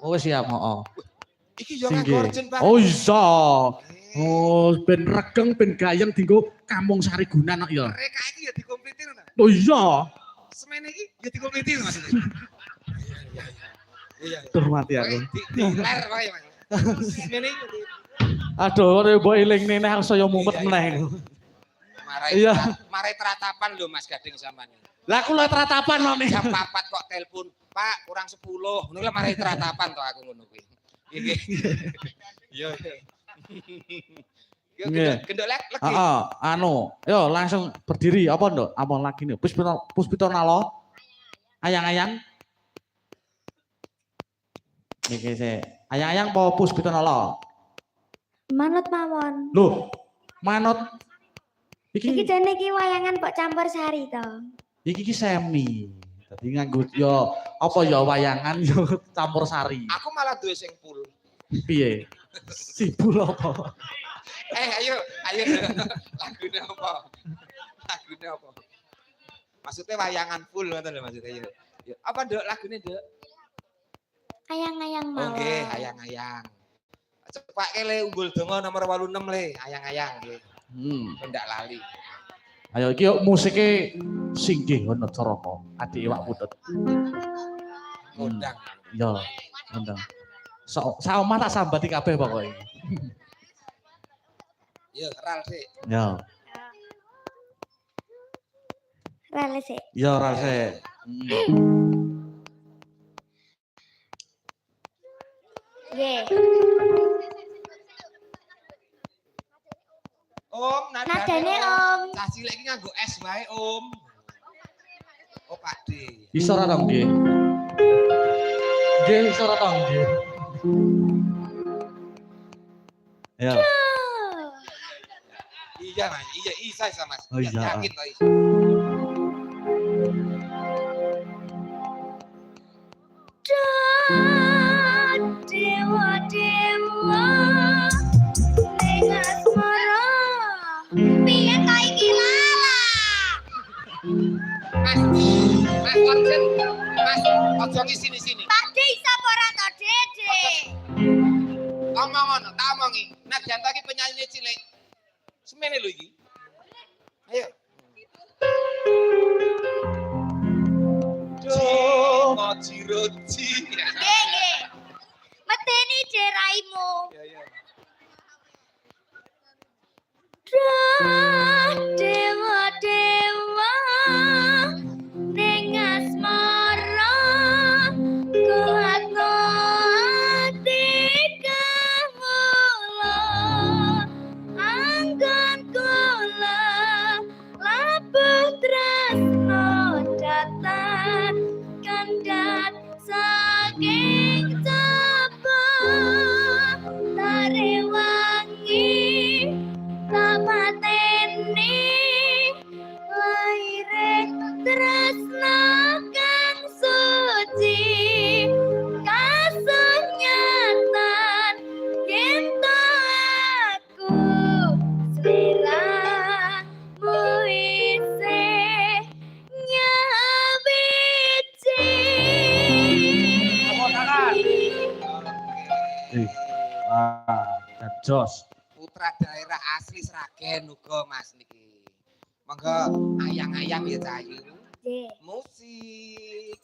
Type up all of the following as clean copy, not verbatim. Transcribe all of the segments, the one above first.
Oh siap, heeh. Iki yo nganggo Pak. Oh iya. Oh, ben regeng, ben gayeng dienggo Kampung Sariguna kok ya. Mereka iki ya dikomplitir ta. Oh iya. Semene iki ya dikomplitir maksudnya. Iya. Hormati aku. Diler wae Mas. Semene iki. Aduh, mbok eling neh saya mumet meneh. Marai teratapan lho Mas Gading sampean. Lah kula teratapan kok nih. Jam 4 kok telepon, Pak kurang 10. Ngono lho marai teratapan to aku ngono kuwi. Iki. Yo. Yo gendok lagi. Heeh, yo langsung berdiri apa nduk? Apa lagi nih? Puspito nalo. Ayang-ayang. Niki sik. Ayang-ayang apa Puspito nalo? Manut mawon. Loh, manut. Iki jane iki wayangan kok campur sari to. Iki semi. Dadi nganggo yo apa ya wayangan yo campur sari. Aku malah duwe sing full. Piye? Sibul apa? Ayo. Lagune apa? Maksudnya wayangan full ngoten lho maksudnya yo. Apa Nduk lagune Nduk? Ayang-ayang mawon. Oke, ayang-ayang. Cepak kele unggul donga nomor 86 le, ayang-ayang nggih. Ndak lali. Ayo iki musike singgih ngono Caraka, adik iwak putut. Kondang. Yo, kondang. Saomah tak sambati kabeh pokoke. Yo, ral sik. Yo. Ral sik. Yo, ral sik. Nggih. Om, nadane Om. Cah cilik iki nganggo es wae, Om. Oh, Pakde. Iso ora to nggih? Nggih, iso ora to nggih? Ya. Iya, Mas. Iya, isa Mas. Oh, iya. Yakin to isa. Dewa-dewa ning asmara piye ta iki lala Mas konsen Mas ojo sini. Pakde isa ora to Dede Omong ngono tak omongi nek janto iki penyanyi cilik semene lho iki ayo Jiroji nggih meteni jeraimu ya dewa-dewa ning asmara kuatno ati kawula anggon kula labuh tresno datang kandat saking sapa tare wangi tapatene laire tresno kang suci kasunyatan ento aku sliramu isih nyawiji Jos. putra daerah asli Sragen uga Mas niki monggo ayang-ayang ya Cahayu nggih musik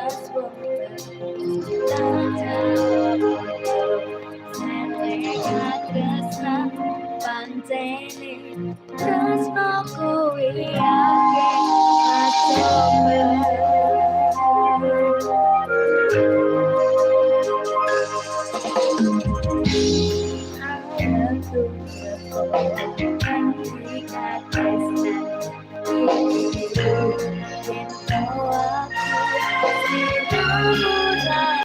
Aku